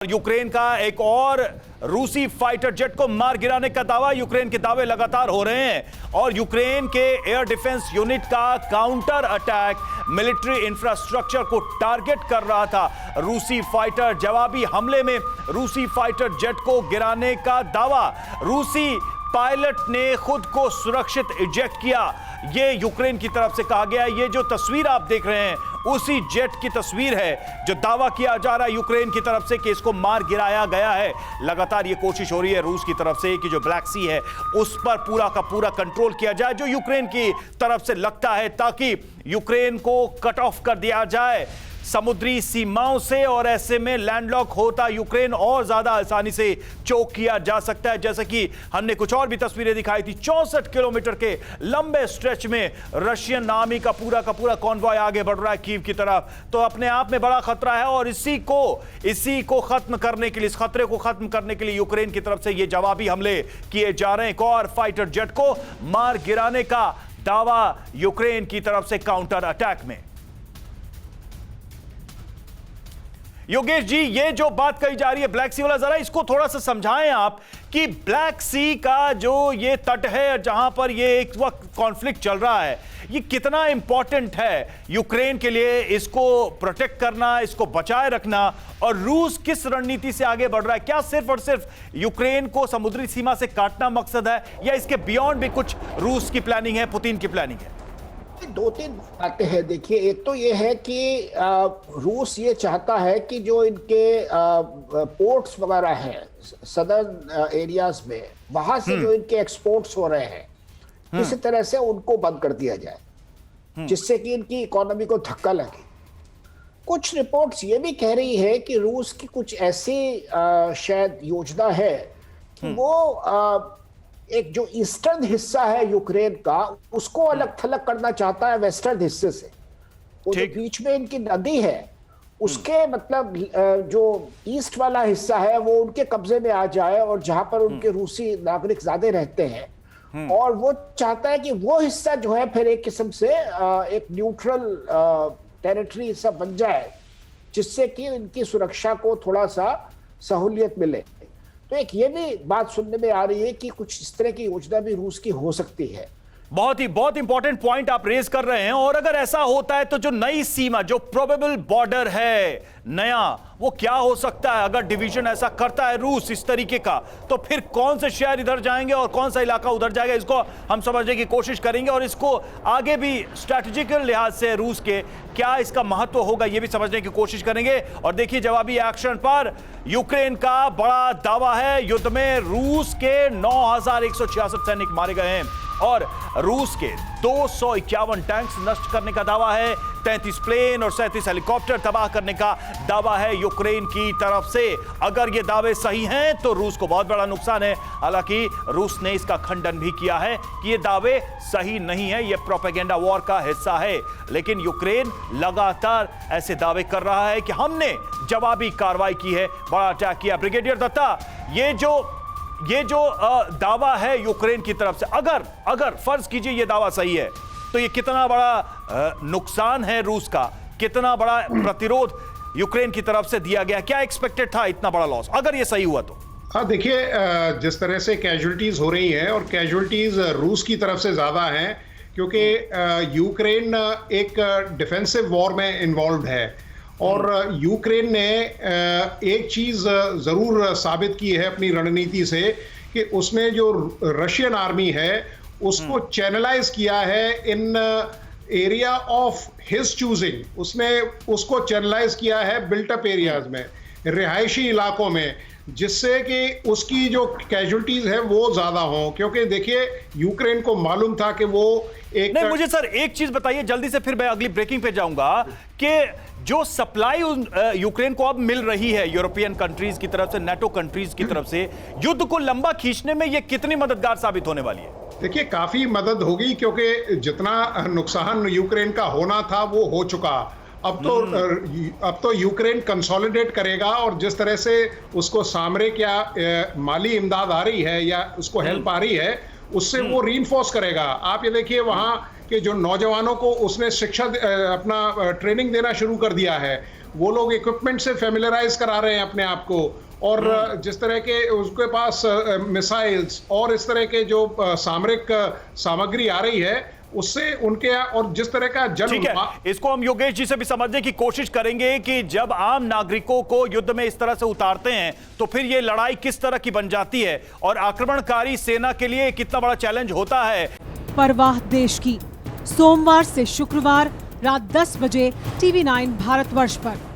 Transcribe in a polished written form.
Ukraine का एक और रूसी फाइटर जेट को मार गिराने का दावा। यूक्रेन के दावे लगातार हो रहे हैं और यूक्रेन के एयर डिफेंस यूनिट का काउंटर अटैक मिलिट्री इंफ्रास्ट्रक्चर को टारगेट कर रहा था। रूसी फाइटर जवाबी हमले में रूसी फाइटर जेट को गिराने का दावा। रूसी पायलट ने खुद को सुरक्षित इजेक्ट किया, ये यूक्रेन की तरफ से कहा गया। ये जो तस्वीर आप देख रहे हैं उसी जेट की तस्वीर है जो दावा किया जा रहा है यूक्रेन की तरफ से कि इसको मार गिराया गया है। लगातार ये कोशिश हो रही है रूस की तरफ से कि जो ब्लैक सी है उस पर पूरा का पूरा कंट्रोल किया जाए, जो यूक्रेन की तरफ से लगता है, ताकि यूक्रेन को कट ऑफ कर दिया जाए समुद्री सीमाओं से और ऐसे में लैंडलॉक होता यूक्रेन और ज्यादा आसानी से चोक किया जा सकता है। जैसे कि हमने कुछ और भी तस्वीरें दिखाई थी, 64 किलोमीटर के लंबे स्ट्रेच में रशियन आर्मी का पूरा कॉन्वॉय आगे बढ़ रहा है कीव की तरफ। तो अपने आप में बड़ा खतरा है और इसी को खत्म करने के लिए, इस खतरे को खत्म करने के लिए यूक्रेन की तरफ से ये जवाबी हमले किए जा रहे हैं। एक और फाइटर जेट को मार गिराने का दावा यूक्रेन की तरफ से काउंटर अटैक में। योगेश जी, ये जो बात कही जा रही है ब्लैक सी वाला, जरा इसको थोड़ा सा समझाएं आप कि ब्लैक सी का जो ये तट है जहां पर ये एक वक्त कॉन्फ्लिक्ट चल रहा है, ये कितना इंपॉर्टेंट है यूक्रेन के लिए, इसको प्रोटेक्ट करना, इसको बचाए रखना, और रूस किस रणनीति से आगे बढ़ रहा है? क्या सिर्फ और सिर्फ यूक्रेन को समुद्री सीमा से काटना मकसद है या इसके बियॉन्ड भी कुछ रूस की प्लानिंग है, पुतिन की प्लानिंग है? दो तीन बातें हैं। देखिए, एक तो ये है कि रूस ये चाहता है कि जो इनके पोर्ट्स वगैरह हैं सदर्न एरियाज में, वहां से जो इनके एक्सपोर्ट्स हो रहे हैं किसी तरह से उनको बंद कर दिया जाए, जिससे कि इनकी इकोनॉमी को धक्का लगे। कुछ रिपोर्ट्स ये भी कह रही है कि रूस की कुछ ऐसी शायद योजना है कि वो एक जो ईस्टर्न हिस्सा है यूक्रेन का उसको अलग थलग करना चाहता है वेस्टर्न हिस्से से। वो जो बीच में इनकी नदी है उसके मतलब जो ईस्ट वाला हिस्सा है वो उनके कब्जे में आ जाए और जहां पर उनके रूसी नागरिक ज्यादा रहते हैं, और वो चाहता है कि वो हिस्सा जो है फिर एक किस्म से एक न्यूट्रल टेरिटरी सब बन जाए, जिससे कि इनकी सुरक्षा को थोड़ा सा सहूलियत मिले। तो एक ये भी बात सुनने में आ रही है कि कुछ इस तरह की योजना भी रूस की हो सकती है। बहुत इंपॉर्टेंट पॉइंट आप रेज कर रहे हैं। और अगर ऐसा होता है तो जो नई सीमा, जो प्रोबेबल बॉर्डर है नया, वो क्या हो सकता है? अगर डिवीजन ऐसा करता है रूस इस तरीके का, तो फिर कौन से शहर इधर जाएंगे और कौन सा इलाका उधर जाएगा, इसको हम समझने की कोशिश करेंगे और इसको आगे भी स्ट्रैटेजिकल लिहाज से रूस के क्या इसका महत्व होगा ये भी समझने की कोशिश करेंगे। और देखिए, जवाबी एक्शन पर यूक्रेन का बड़ा दावा है, युद्ध में रूस के 9,166 सैनिक मारे गए हैं और रूस के 251 टैंक्स नष्ट करने का दावा है, 33 प्लेन और 37 हेलीकॉप्टर तबाह करने का दावा है यूक्रेन की तरफ से। अगर ये दावे सही हैं तो रूस को बहुत बड़ा नुकसान है। हालांकि रूस ने इसका खंडन भी किया है कि ये दावे सही नहीं है, ये प्रोपेगेंडा वॉर का हिस्सा है। लेकिन यूक्रेन लगातार ऐसे दावे कर रहा है कि हमने जवाबी कार्रवाई की है, बड़ा अटैक किया। ब्रिगेडियर दत्ता, ये जो दावा है यूक्रेन की तरफ से, अगर फर्ज कीजिए ये दावा सही है, तो ये कितना बड़ा नुकसान है रूस का, कितना बड़ा प्रतिरोध यूक्रेन की तरफ से दिया गया? क्या एक्सपेक्टेड था इतना बड़ा लॉस अगर ये सही हुआ तो? हाँ, देखिए, जिस तरह से कैजुअलिटीज हो रही हैं और कैजुअलिटीज रूस की तरफ से ज्यादा हैं, क्योंकि यूक्रेन एक डिफेंसिव वॉर में इन्वॉल्व है और यूक्रेन ने एक चीज जरूर साबित की है अपनी रणनीति से कि उसने जो रशियन आर्मी है उसको चैनलाइज किया है इन एरिया ऑफ हिज चूजिंग। उसने उसको चैनलाइज किया है बिल्ट अप एरियाज में, रिहायशी इलाकों में, जिससे कि उसकी जो कैजुअलिटीज है वो ज्यादा हो। क्योंकि देखिए, यूक्रेन को मालूम था कि वो एक नहीं, मुझे सर एक चीज बताइए जल्दी से, फिर मैं अगली ब्रेकिंग पे जाऊंगा, कि जो सप्लाई यूक्रेन को अब मिल रही है यूरोपियन कंट्रीज की तरफ से, नाटो कंट्रीज की तरफ से, युद्ध को लंबा खींचने में ये कितनी मददगार साबित होने वाली है? देखिए, काफी मदद होगी, क्योंकि जितना नुकसान यूक्रेन का होना था वो हो चुका। अब तो यूक्रेन कंसोलिडेट करेगा और जिस तरह से उसको सामरिक या माली इमदाद आ रही है या उसको हेल्प आ रही है, उससे वो रीइंफोर्स करेगा। आप ये देखिए, वहां के जो नौजवानों को उसने शिक्षा अपना ट्रेनिंग देना शुरू कर दिया है। वो लोग इक्विपमेंट से फेमिलराइज करा रहे हैं अपने आप को, और जिस तरह के उसके पास मिसाइल्स और इस तरह के जो सामरिक सामग्री आ रही है, उससे उनके और जिस तरह का ठीक है, इसको हम योगेश जी से भी समझने की कोशिश करेंगे कि जब आम नागरिकों को युद्ध में इस तरह से उतारते हैं तो फिर ये लड़ाई किस तरह की बन जाती है और आक्रमणकारी सेना के लिए कितना बड़ा चैलेंज होता है। परवाह देश की, सोमवार से शुक्रवार रात 10 बजे TV9 भारतवर्ष पर।